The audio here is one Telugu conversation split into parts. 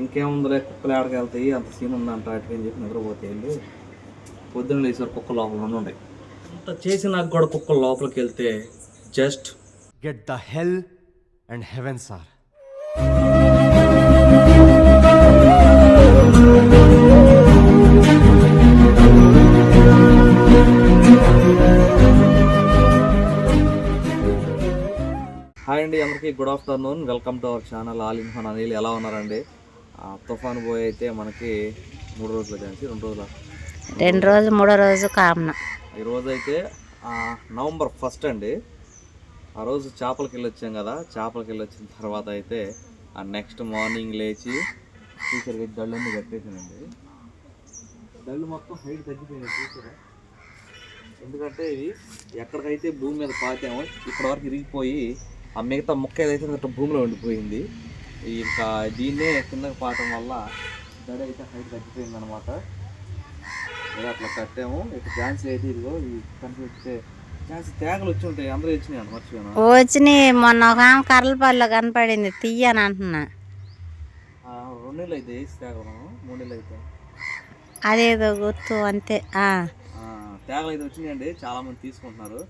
ఇంకేముందిలే కుక్కలు ఆడకి వెళ్తాయి అంత సీన్ ఉందంట అటుకి అని చెప్పి నిద్రపోతే వెళ్ళి పొద్దున్న లేచారు కుక్కలు లోపల ఉన్నాయి. అంత చేసినాక కూడా కుక్కలు లోపలికి వెళ్తే just get the hell and heaven sir. Hi అండి, అందరికీ good afternoon. Welcome to our channel all in one Anil. ఎలా ఉన్నారండి? తుఫాన్ పోయి అయితే మనకి 3 రోజులు కలిసి 2 రోజులు 2 రోజులు 3వ రోజు కామన. ఈరోజు అయితే నవంబర్ 1 అండి. ఆ రోజు చేపలకి వెళ్ళొచ్చాం కదా. చేపలకి వెళ్ళొచ్చిన తర్వాత అయితే నెక్స్ట్ మార్నింగ్ లేచి చూసారు డళ్ళన్నీ కట్టేసానండి. డళ్ళు మొత్తం హైట్ తగ్గిపోయినాయి చూసారా. ఎందుకంటే ఇవి ఎక్కడికైతే భూమి మీద పాతామో ఇప్పటి వరకు ఇరిగిపోయి ఆ మిగతా ముక్క ఏదైతే భూమిలో ఉండిపోయింది. ఇంకా దీన్నే కిందకి పాటం వల్ల దడ అయితే హైట్ తగ్గిపోయింది అనమాట. అట్లా కట్టాము. ఇక ఝాన్సీ అయితే ఇదిగో ఈ కనిపించే ఝాన్సీ తేగలు వచ్చి ఉంటాయి. అందరూ వచ్చినాయి అంట, మర్చిపోయాను. వచ్చినాయి. మొన్న ఒక ఆమె కర్రలపల్లిలో కనపడింది, తీయని అంటున్నా. 2 నెలలు అయితే వేసి తేగలు, మనం 3 నెలలు అయితే అదేదో గుర్తు అంతే. తేగలు అయితే వచ్చినాయండి, చాలా మంది తీసుకుంటున్నారు.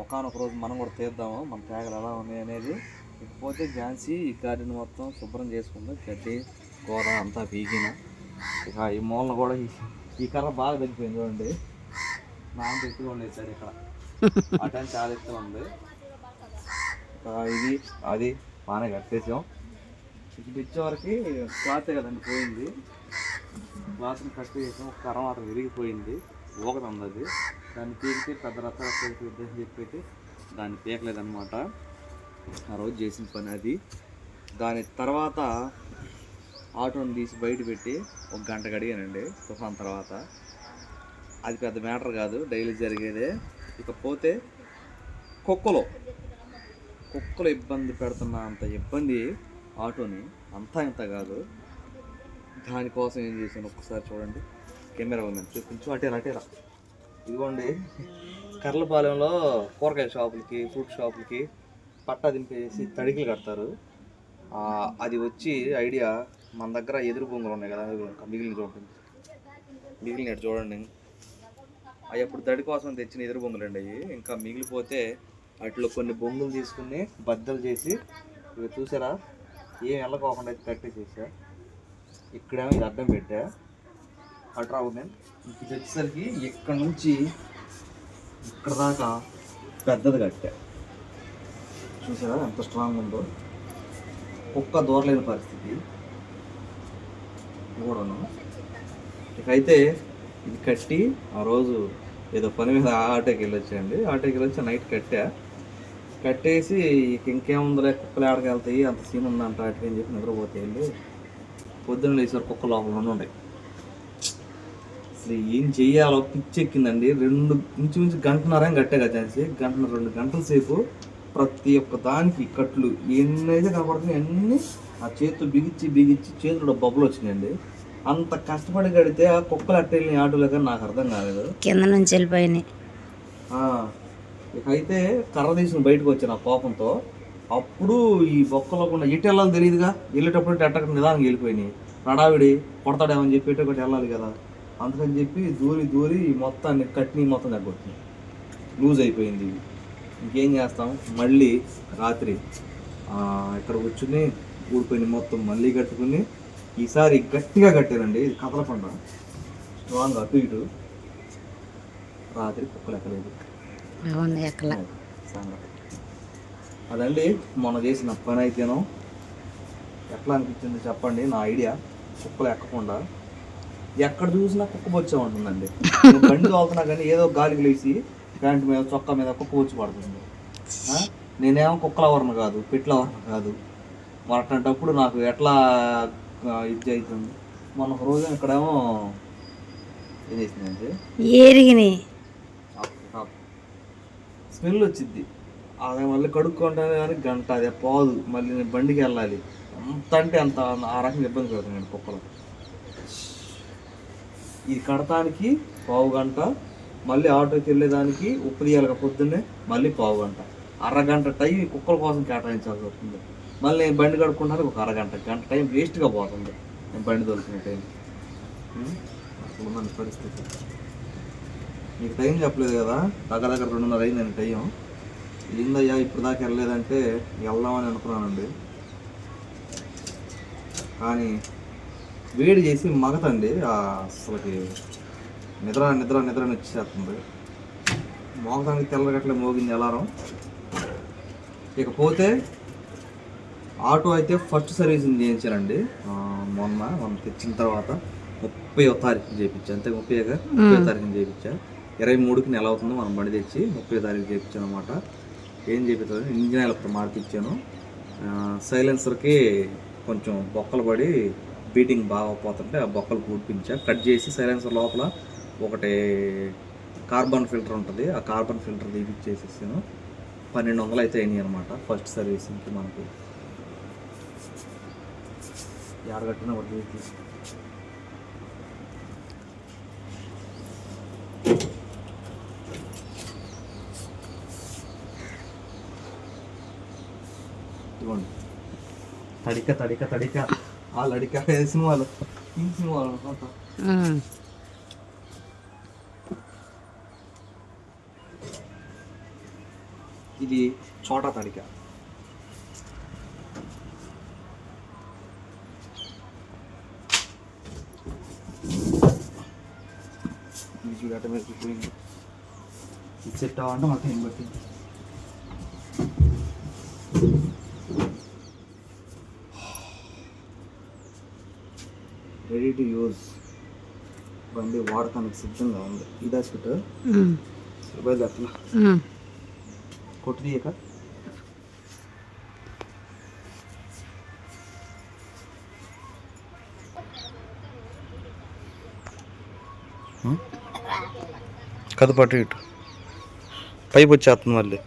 ఒకనొక రోజు మనం కూడా తీద్దాము మన తేగలు ఎలా ఉన్నాయి అనేది. ఇకపోతే ఝాన్సీ ఈ గార్డెన్ మొత్తం శుభ్రం చేసుకుంది. గడ్డి కూర అంతా పీకిన. ఇక ఈ మూలన కూడా ఈ కర్ర బాగా తగ్గిపోయింది చూడండి. నాన్న ఎత్తుగా ఉండేది సార్ ఇక్కడ అటని చాలా ఎత్తుగా ఉంది. ఇది అది బాగానే కట్టేసాం. ఇది తెచ్చేవరకు క్లాత్ కదండి పోయింది. క్లాత్ని కట్ చేసాం. ఒక కర్ర మాత్రం విరిగిపోయింది, ఊగతుంది. అది దాన్ని పీకితే పెద్ద రసాలు ఉద్దేశం చెప్పేసి దాన్ని పీకలేదన్నమాట. ఆ రోజు చేసిన పని అది. దాని తర్వాత ఆటోని తీసి బయట పెట్టి 1 గంట గడిగానండి తుఫాన్ తర్వాత. అది పెద్ద మ్యాటర్ కాదు, డైలీ జరిగేదే. ఇకపోతే కుక్కలు ఇబ్బంది పెడుతున్న అంత ఇబ్బంది ఆటోని అంతా ఇంత కాదు. దానికోసం ఏం చేశాను ఒక్కసారి చూడండి. కెమెరా ఉందని చూపించు. అటేరా ఇదిగోండి, కర్లపాలెంలో కూరగాయల షాపులకి ఫ్రూట్ షాపులకి పట్టా దింపేసి తడికలు కడతారు. అది వచ్చి ఐడియా మన దగ్గర ఎదురు బొంగులు ఉన్నాయి కదా, మిగిలిన చూడండి. అవి అప్పుడు తడి కోసం తెచ్చిన ఎదురు బొంగులు అండి. అవి ఇంకా మిగిలిపోతే వాటిలో కొన్ని బొంగులు తీసుకుని బద్దలు చేసి ఇవి చూసారా ఏం వెళ్ళకోకుండా అయితే కట్టేసేసా. ఇక్కడేమో ఇది అడ్డం పెట్టా. అట్రా నేను ఇది వచ్చేసరికి ఇక్కడ నుంచి ఇక్కడ దాకా పెద్దది కట్టా. చూసారా ఎంత స్ట్రాంగ్ ఉందో. కుక్క దూరలేని పరిస్థితి కూడాను. ఇకైతే ఇది కట్టి ఆ రోజు ఏదో పని మీద ఆటోకి వెళ్ళొచ్చాయండి. ఆటోకి వెళ్ళొచ్చి నైట్ కట్టేసి ఇంకేముందిలే కుక్కలు ఆడకి వెళ్తాయి అంత సీన్ ఉందంట అటుకి అని చెప్పి నిద్రపోతే వెళ్ళి పొద్దున్న లేచారు కుక్కలు లోపల ఉన్నాయి. అసలు ఏం చెయ్యాలో పిచ్చెక్కిందండి. ఇంచుమించు గంటన్నర కట్టే కదా, 2 గంటల సేపు ప్రతి ఒక్క దానికి కట్లు ఎన్నైతే కనపడుతున్నాయి అన్నీ ఆ చేతులు బిగించి చేతుల్లో బొబ్బలు వచ్చినాయండి. అంత కష్టపడి కడితే ఆ కుక్కలు అట్టెళ్ళిన ఆటోలో కానీ నాకు అర్థం కాలేదు. కింద నుంచి వెళ్ళిపోయినాయి. ఇకైతే కర్ర తీసుకుని బయటకు వచ్చాను ఆ కోపంతో. అప్పుడు ఈ బొక్కలోకుండా ఎటు వెళ్ళాలి తెలియదుగా. వెళ్ళేటప్పుడు ఎట్టక నిదానం వెళ్ళిపోయినాయి. హడావిడి కొడతాడేమని చెప్పి ఎటు ఒకటి వెళ్ళాలి కదా, అందుకని చెప్పి దూరి మొత్తాన్ని కట్టిని మొత్తం తగ్గొచ్చింది. లూజ్ అయిపోయింది. ఇంకేం చేస్తాం, మళ్ళీ రాత్రి ఇక్కడ కూర్చుని ఊడిపోయింది మొత్తం మళ్ళీ కట్టుకుని ఈసారి గట్టిగా కట్టానండి. ఇది కదలకుండా స్ట్రాంగ్ అటు ఇటు. రాత్రి కుక్కలు ఎక్కలేదు అదండి మొన్న చేసిన పని. అయితేనో ఎట్లా అనిపించింది చెప్పండి నా ఐడియా. కుక్కలు ఎక్కకుండా ఎక్కడ చూసినా కుక్క వచ్చే ఉంటుందండి. బండి తోలుతున్నా కానీ ఏదో గాలికి లేచి ప్యాంటు మీద చొక్కా మీద కుక్క వచ్చి పడుతుంది. నేనేమో కుక్కల వరణ కాదు, పెట్ల వరణ కాదు. మరి అట్లాంటప్పుడు నాకు ఎట్లా ఇది అవుతుంది. మొన్న ఒక రోజు ఇక్కడేమో ఏం చేసిందంటే స్మెల్ వచ్చింది. అదే మళ్ళీ కడుక్కుంటానే కానీ గంట అదే పోదు. మళ్ళీ నేను బండికి వెళ్ళాలి. అంత అంటే అంత ఆ రకంగా ఇబ్బంది పడుతున్నాను కుక్కలు. ఇది కడటానికి 1/2 గంట, మళ్ళీ ఆటోకి వెళ్ళేదానికి ఉప్పు తీయాలి పొద్దున్నే మళ్ళీ 1/2 గంట, అరగంట టైం కుక్కల కోసం కేటాయించాల్సి వస్తుంది. మళ్ళీ నేను బండి కడుక్కుంటారు ఒక గంట టైం వేస్ట్గా పోతుంది నేను బండి దొరికిన టైం. అసలు మన పరిస్థితి నీకు టైం చెప్పలేదు కదా, దగ్గర 2:30 అయిందండి టైం. ఏందయ్యా ఇప్పుడు దాకా వెళ్ళలేదంటే వెళ్దామని అనుకున్నానండి, కానీ వేడి చేసి మగతండి అసలుకి నిద్ర వచ్చేస్తుంది. మోగటానికి తెల్లగట్లే మోగింది అలారం. ఇకపోతే ఆటో అయితే ఫస్ట్ సర్వీసింగ్ చేయించానండి మొన్న తెచ్చిన తర్వాత 30వ తారీఖు చేయించా. అంతే 30వ తారీఖుని చేయించా. 23కి నెల అవుతుంది మనం బండి తెచ్చి 30వ తారీఖు చేయించాను అనమాట. ఏం చేయించాను, ఇంజిన్ ఆయిల్ ఒకటి మార్పిచ్చాను. సైలెన్సర్కి కొంచెం బొక్కలు పడి బీటింగ్ బాగా పోతుంటే ఆ బొక్కలు పూడ్పించా. కట్ చేసి సైలెన్సర్ లోపల ఒకటి కార్బన్ ఫిల్టర్ ఉంటుంది, ఆ కార్బన్ ఫిల్టర్ తీపిచ్చేసేసాను. 1200 అయితే అయినాయి అనమాట ఫస్ట్ సర్వీసింగ్కి. మనకి ఎడగట్టిన ఒకటి తీసి ఇవ్వండి. తడిక వాళ్ళు అడిక సినిమాలు అనుకుంటా. ఇది చోటా తడిక. పోయింది ఇది సెట్ అవ్వాలంటే మాకు ఏం పట్టింది. రెడీ టు యూజ్, బండి వాడటానికి సిద్ధంగా ఉంది. ఇదా స్కూట్ అట్లా కొట్టు తీయక కథ పట్టు ఇటు పైపు వచ్చేస్తుంది మళ్ళీ.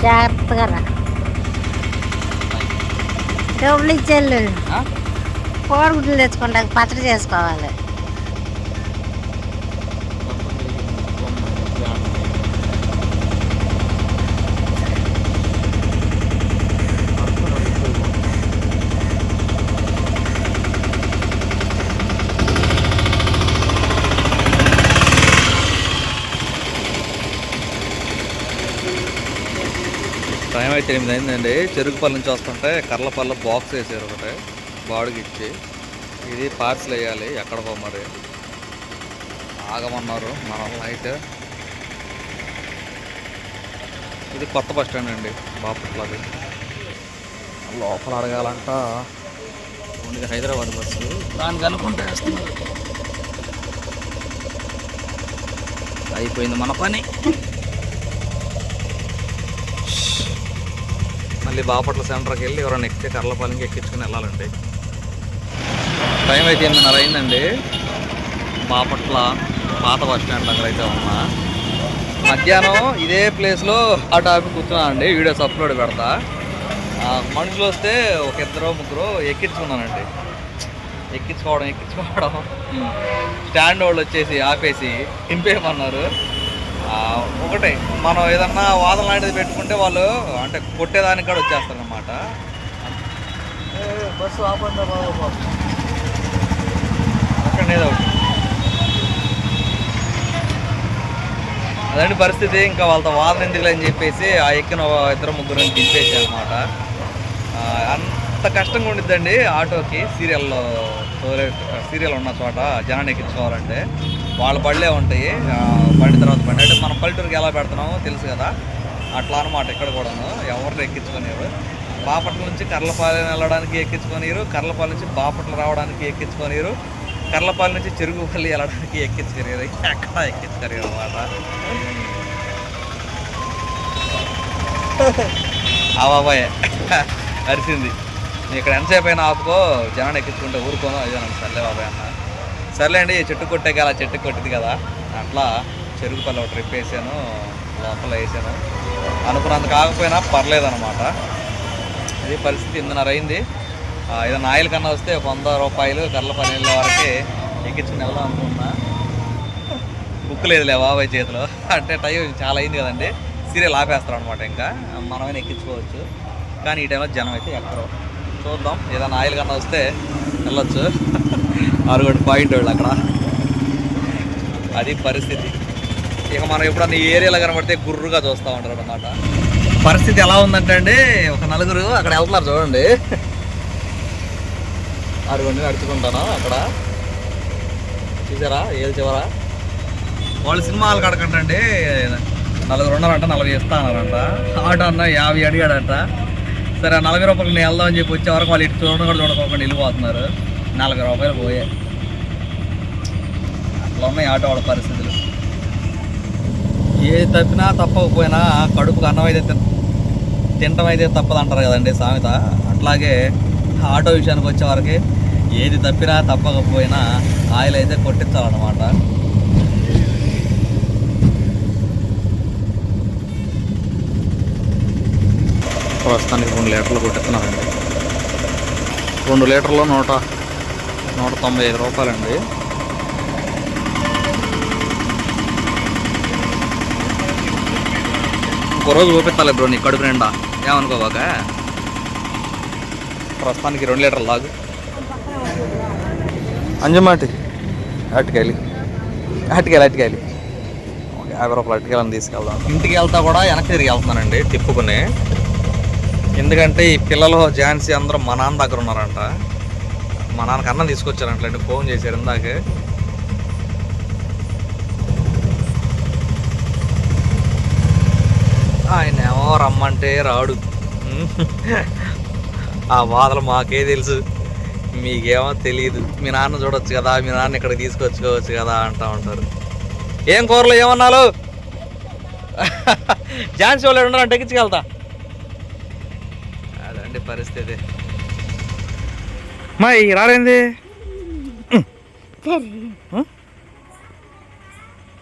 జాగ్రత్తగా రా. డబ్బులు ఇచ్చేళ్ళు కోడిగుడ్లు తెచ్చుకుంటా పచ్చడి చేసుకోవాలి. టైం అయితే 8 అయిందండి. చెరుకుపల్లి నుంచి వస్తుంటే కర్లపల్లి బాక్స్ వేసారు ఒకటి బాడుకి ఇచ్చి. ఇది పార్సిల్ వేయాలి ఎక్కడికో మరి ఆగమన్నారు మన అయితే. ఇది కొత్త బస్ స్టాండ్ అండి బాపట్లది. లోపల అడగాలంట. ఇది హైదరాబాద్ బస్సు, దానికి అనుకుంటే వేస్తున్నారు. అయిపోయింది మన పని. మళ్ళీ బాపట్ల సెంటర్కి వెళ్ళి ఎవరైనా ఎక్కితే కర్లపాలెంకి ఎక్కించుకుని వెళ్ళాలండి. టైం అయితే 8:30 అయిందండి. బాపట్ల పాత బస్ స్టాండ్ దగ్గర అయితే ఉన్నా. మధ్యాహ్నం ఇదే ప్లేస్లో ఆ టాపిక్ కూర్చున్నానండి, వీడియోస్ అప్లోడ్ పెడతా. మనుషులు వస్తే ఒక 2-3 ఎక్కించుకున్నానండి. ఎక్కించుకోవడం స్టాండ్ వాళ్ళు వచ్చేసి ఆపేసి దింపేయమన్నారు. ఒకటే మనం ఏదన్నా వాదన లాంటిది పెట్టుకుంటే వాళ్ళు అంటే కొట్టేదానికి కూడా వచ్చేస్తారనమాట. బస్సు ఆపండి బాబు అక్కడనేది ఒకటి. అదండి పరిస్థితి. ఇంకా వాళ్ళతో వాదన ఎందుకులే అని చెప్పేసి ఆ ఎక్కిన 2-3 దింపేసి అనమాట. అంత కష్టంగా ఉండిద్దండి ఆటోకి సీరియల్ ఉన్న చోట జనాన్ని ఎక్కించుకోవాలంటే. వాళ్ళ బళ్ళే ఉంటాయి. బండి తర్వాత బండి అంటే మనం పల్లెటూరుకి ఎలా పెడుతున్నామో తెలుసు కదా, అట్లా అనమాట. ఇక్కడ కూడాను ఎవరిని ఎక్కించుకునేరు. బాపట్ల నుంచి కర్లపాలెం వెళ్ళడానికి ఎక్కించుకునేరు, కర్లపాలెం నుంచి బాపట్ల రావడానికి ఎక్కించుకునేరు, కర్లపాలెం నుంచి చెరుగుపల్లి వెళ్ళడానికి ఎక్కించుకునేరు. ఎక్కడ ఎక్కించుకునేరు అన్నమాట. ఆ బాబాయ్ అరిసింది, ఇక్కడ ఎంతసేపు అయినా ఆపుకో, జనాన్ని ఎక్కించుకుంటే ఊరుకోను. అదే నన్ను సర్లే బాబాయ్ అన్న. సర్లే అండి, చెట్టు కొట్టే కదా, చెట్టు కొట్టింది కదా, అట్లా చెరుగుపల్లి ఒక ట్రిప్ వేసాను, లోపల వేసాను. అనుకున్నంత కాకపోయినా పర్లేదన్నమాట. ఇది పరిస్థితి. 8:30 అయింది. ఏదైనా ఆయిల్ కన్నా వస్తే ఒక 100 రూపాయలు కర్లపల్లి వెళ్ళే వరకు ఎక్కించుకుని వెళ్దాం అనుకున్నా. బుక్ లేదులే బాబాయ్ చేతిలో, అంటే టైం చాలా అయింది కదండి. సీరియల్ ఆపేస్తారు అనమాట. ఇంకా మనమైనా ఎక్కించుకోవచ్చు, కానీ ఈ టైంలో జనం అయితే ఎక్కడో. చూద్దాం, ఏదైనా ఆయిల్ కన్నా వస్తే వెళ్ళొచ్చు. అరగొట్టు పాయింట్ వాళ్ళు అక్కడ. అది పరిస్థితి. ఇక మనం ఎప్పుడన్నా ఈ ఏరియాలో కనబడితే గుర్రుగా చూస్తూ ఉంటారు అనమాట. పరిస్థితి ఎలా ఉందంటే అండి, ఒక నలుగురు అక్కడ వెళ్తున్నారు చూడండి. అరగొండి నడుచుకుంటాను అక్కడ, చూసారా ఏది చివరా. వాళ్ళు సినిమాలు కడకంటండి, నలుగురు ఉన్నారంట, 40 ఇస్తా అన్నారంట. ఆటో అన్న 50 అడిగాడట. సరే 40 రూపాయలు నేను వెళ్దామని చెప్పి వచ్చే వరకు వాళ్ళు ఇటు చూడడం కూడా చూడకోకుండా వెళ్ళిపోతున్నారు. 40 రూపాయలు పోయే. అట్లా ఉన్నాయి ఆటో వాళ్ళ పరిస్థితులు. ఏది తప్పినా తప్పకపోయినా కడుపుకు అన్నం అయితే తినటం అయితే తప్పదు అంటారు కదండి సామెత. అట్లాగే ఆటో విషయానికి వచ్చేవరకు ఏది తప్పినా తప్పకపోయినా ఆయిల్ అయితే కొట్టించాలన్నమాట. ప్రస్తుతానికి 2 లీటర్లు కొట్టిస్తున్నారండి. 2 లీటర్లు 195 రూపాయలండి. ఇంకో రోజు చూపిస్తాలి బ్రో నీ కడుపు నిండా, ఏమనుకోబాక. ప్రస్తుతానికి 2 లీటర్లు లాగు. అంజమాటి అటుకాయలు 50 రూపాయలు అటుకాయలని తీసుకెళ్దాం. ఇంటికి వెళ్తా కూడా వెనక్కి తిరిగి వెళ్తున్నానండి తిప్పుకుని. ఎందుకంటే ఈ పిల్లలు ఝాన్సీ అందరూ మా నాన్న దగ్గర ఉన్నారంట. మా నాన్నకి అన్నం తీసుకొచ్చారంటే ఫోన్ చేశారు ఇందాకే. ఆయన ఏమో రమ్మంటే రాడు. ఆ బాధలు మాకే తెలుసు, మీకేమో తెలియదు. మీ నాన్న చూడొచ్చు కదా, మీ నాన్న ఇక్కడికి తీసుకొచ్చుకోవచ్చు కదా అంటూ ఉంటారు. ఏం కూరలు ఏమన్నాలు ఝాన్సీ వాళ్ళు ఉన్నారంటే ఎక్కించుకెళ్తా. అదండి పరిస్థితి. మా రాలేంది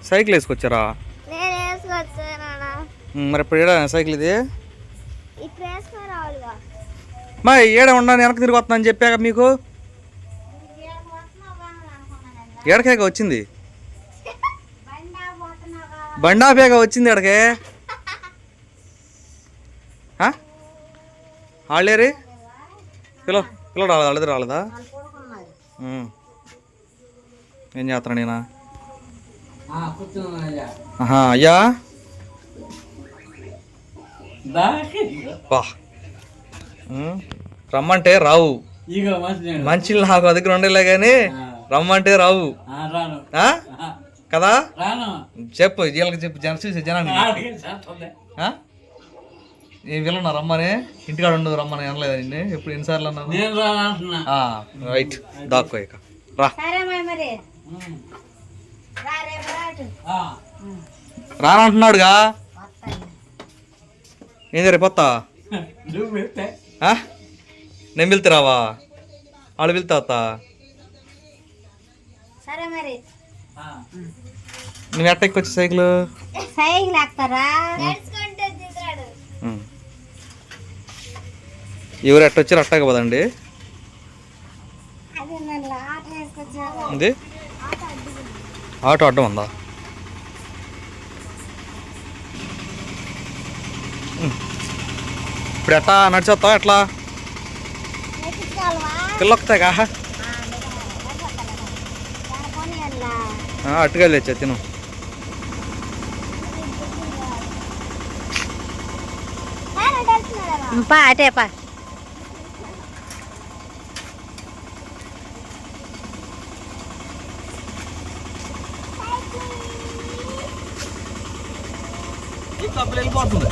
సైకిల్ వేసుకొచ్చారా? మరి ఇప్పుడు ఏడా సైకిల్ ఇది? మా ఏడ ఉండాలి, వెనక్కి తిరిగి వస్తున్నా అని చెప్పాక మీకు. ఏడకేగా వచ్చింది, బండాపేగా వచ్చింది ఎడకే. వాళ్ళేరి పిల్లలు రాలేదా? వాళ్ళిద్దరు రాలేదా? ఏం చేస్తాను నేనా? అయ్యా బా రమ్మంటే రావు. మంచి నాకు దగ్గర ఉండేలే కానీ రమ్మంటే రావు కదా. చెప్పు వీళ్ళకి చెప్పు, చూసే జనానికి వీళ్ళన్నా రమ్మని. ఇంటికాడ ఉండదు రమ్మని అనలేదు నిన్ను ఎప్పుడు, ఎన్నిసార్లు అన్నాను. రైట్ దాక్కో ఇక రా. రానంటున్నాడుగా. ఏం రేపు వస్తా? నేను వెళ్తే రావా? వాళ్ళు వెళ్తే వస్తా. నువ్వు ఎట్ట ఎక్కొచ్చి సైకిల్ ఎవరు ఎట్టొచ్చారు అట్టాక కదండి. ఇది ఆటో అడ్డం ఉందా? ఇప్పుడు ఎట్టా నడిచేస్తావా? ఎట్లా పిల్లొక్తాయిగా అట్టుగా తెచ్చా తిను. అటేపా డబ్బులు వెళ్ళిపోతుంది.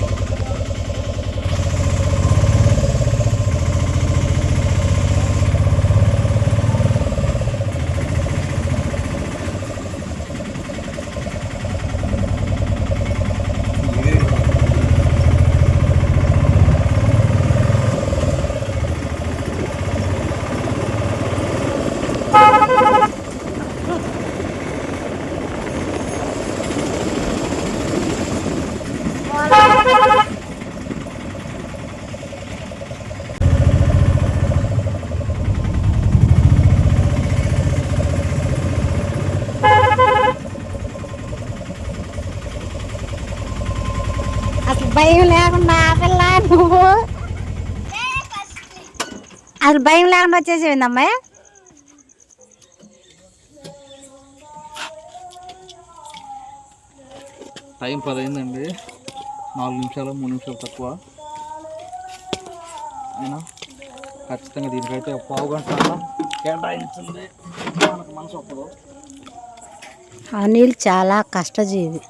అసలు భయం లేకుండా ఆపల్లా నువ్వు, అసలు భయం లేకుండా వచ్చేసేవింది అమ్మాయి. టైం 10 అయిందండి, 4 నిమిషాలు 3 నిమిషాలు తక్కువ అయినా ఖచ్చితంగా దీనికైతే ఒక పావు గంట కేటాయించింది. మనకు మనసు ఒప్పదు. అనిల్ చాలా కష్టజీవి,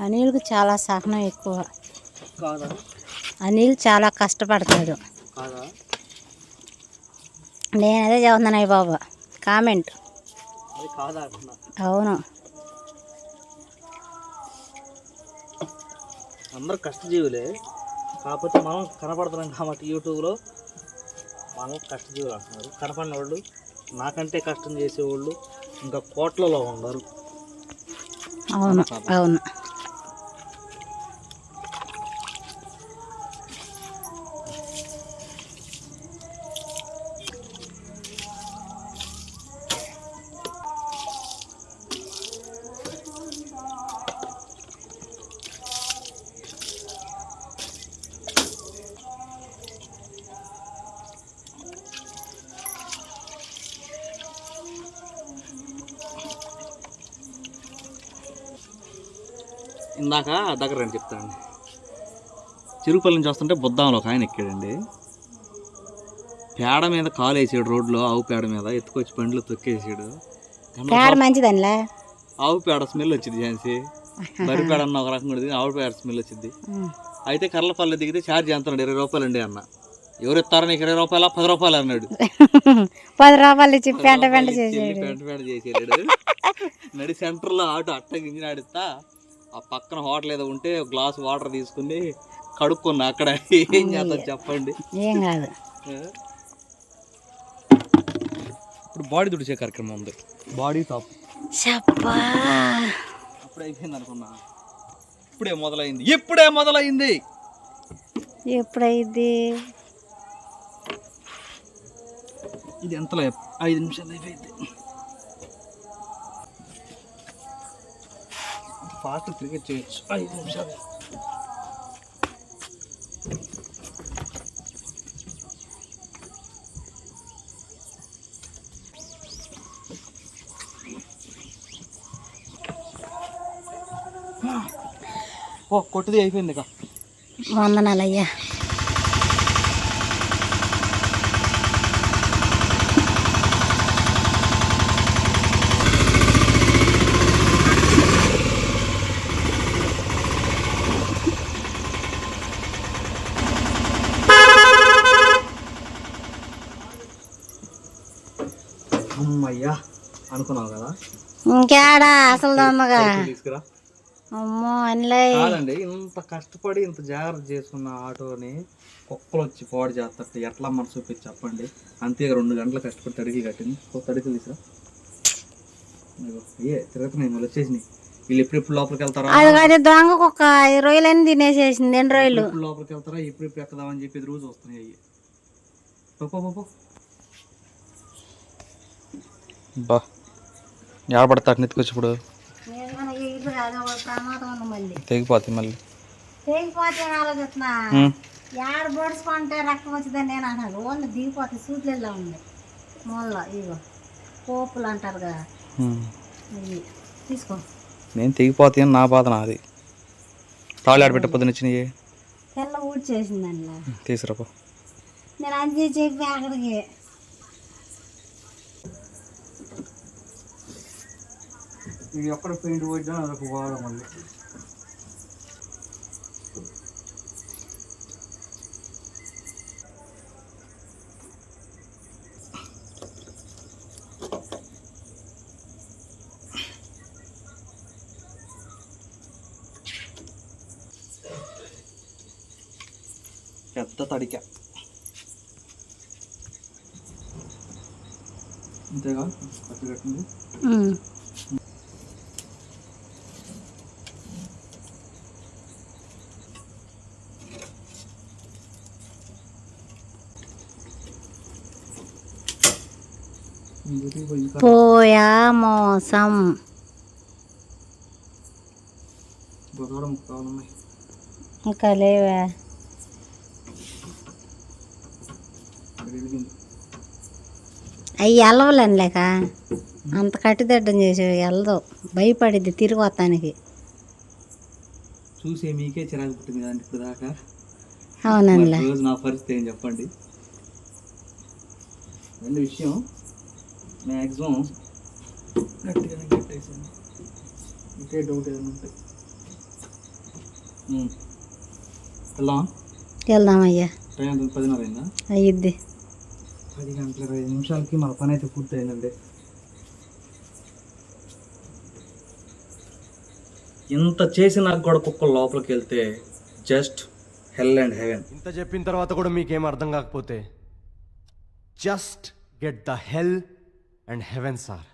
అనిల్కి చాలా సహనం ఎక్కువ. కాదా? అనిల్ చాలా కష్టపడతాడు. కాదా? నేను అదే చదువుతున్నాను అయ్య బాబా కామెంట్. అది కాదా అంటున్నా. అవును, అందరు కష్టజీవులే, కాకపోతే మనం కనపడుతున్నాం కాబట్టి యూట్యూబ్లో మనం కష్టజీవులు అంటున్నారు. కనపడిన వాళ్ళు నాకంటే కష్టం చేసేవాళ్ళు ఇంకా కోట్లలో ఉన్నారు. అవును, అవును. ఇందాక దగ్గర రండి చెప్తానండి. చిరుపల్లి నుంచి వస్తుంటే బుద్దాంలో ఒక ఆయన ఎక్కాడండి. పేడ మీద కాలు వేసాడు, రోడ్లో ఆవు పేడ మీద ఎత్తుకొచ్చి బండిలో తొక్కేసాడు. పేడ మంచిదనిలే, ఆవు పేడ స్మెల్ వచ్చింది. ఝాన్సీ బరి పేడ అన్న ఒక రకం కూడా ఆవు పేడ స్మెల్ వచ్చింది. అయితే కర్లపల్లి దిగితే ఛార్జ్ ఎంత 20 రూపాయలు అండి అన్న. ఎవరు ఇస్తారో నీకు 20 రూపాయల 10 రూపాయలు అన్నాడు. 10 రూపాయలు ఇచ్చి పెంట పెంట చేసాడు. చేసేసాడు. నడి సెంటర్లో ఆటో అట్టకి ఇంజిన్ ఆడిస్తా ఆ పక్కన హోటల్ ఏదో ఉంటే ఒక గ్లాస్ వాటర్ తీసుకుని కడుక్కున్నా. అక్కడ ఏం చేద్దాం చెప్పండి. ఏం కాదు. ఇప్పుడు బాడీ తుడిచే కార్యక్రమం ఉంది. బాడీ టాప్ అప్పుడు అయిపోయింది అనుకున్నా. ఇప్పుడే మొదలైంది. ఎప్పుడైంది? ఇది ఎంతలో 5 నిమిషాలు అయిపోయింది. ఫాస్ట్ క్రికెట్ చేయొచ్చు. 5 నిమిషాలు. ఓ కొట్టుది అయిపోయింది. ఇక వందనాలయ్యా. అమ్మయ్యా అనుకున్నావు కదా, ఇంకేడా అసలు దొందగా. తీసుకురా. అమ్మో అనిలే. కాదండి, ఇంత కష్టపడి ఇంత జాగ్రత్త చేసుకున్న ఆటోని కుక్కలు వచ్చి పాడు చేస్తారు. ఎట్లా మనం చూపించి చెప్పండి. అంతే 2 గంటలు కష్టపడి తడికి కట్టింది. తడికలు తీసుకురా. ఏ తిరుగుతున్నాయి మళ్ళీ వచ్చేసినాయి. వీళ్ళు ఎప్పుడు లోపలికి వెళ్తారా? అది దొంగ కుక్క 10 రొయ్యలని తినేసేసింది. 2 రొయ్యలు లోపలికి వెళ్తారా, ఎప్పుడు ఎక్కదామని చెప్పి రోజు వస్తున్నాయి అయ్యి. బా ఏడబడతాడు నెత్తుకొచ్చి ఇప్పుడు తెగిపోతాయి. మళ్ళీ తెగిపోతే ఆలోచిస్తున్నా. ఏడ బొడుచుకుంటే రక్తం వచ్చిందని నేను అన్నాను. ఓన్లీ దిగిపోతే సూట్లలో ఉంది మూలలో. ఇగో పోపులు అంటారు కదా, ఇవి తీసుకో. నేను తెగిపోతాయి అని నా బాధ. నాది తాళ్ళు ఆడబెట్ట పొద్దున వచ్చినాయి. తెల్ల ఊడి చేసిందండి. తీసుకురాపో. నేను అంతే చెప్పి అక్కడికి ఇది ఎక్కడ పెయింట్ పోయిద్దా అదొక బాధ. మళ్ళీ పెద్ద తడిక అంతేగా పచ్చి కట్టింది. పోయా మోసం ఇంకా లేవా? అవి ఎల్లవలేను లేక అంత కట్టిదడ్డం చేసి వెళ్ళదు, భయపడిద్ది తిరిగి వస్తానికి. చూసే మీకే చిరాకు పుట్టింది కదండి ఇప్పుడు దాకా. అవునండి. రోజు నా పరిస్థితి ఏం చెప్పండి. రెండు విషయం మ్యాక్సిమం గట్టిగానే కట్టేసాను. ఇంకే డౌట్ ఏదైనా ఉంటాయి. వెళ్దామయ్యా. టైం 10:30 అయిందా? అయ్యిద్ది. 10:25 మన పని అయితే పూర్తి అయిందండి. ఇంత చేసి నాకు కూడా కుక్కలు లోపలికి వెళ్తే జస్ట్ హెల్ అండ్ హెవెన్. ఇంత చెప్పిన తర్వాత కూడా మీకేం అర్థం కాకపోతే just get the hell and heaven sir.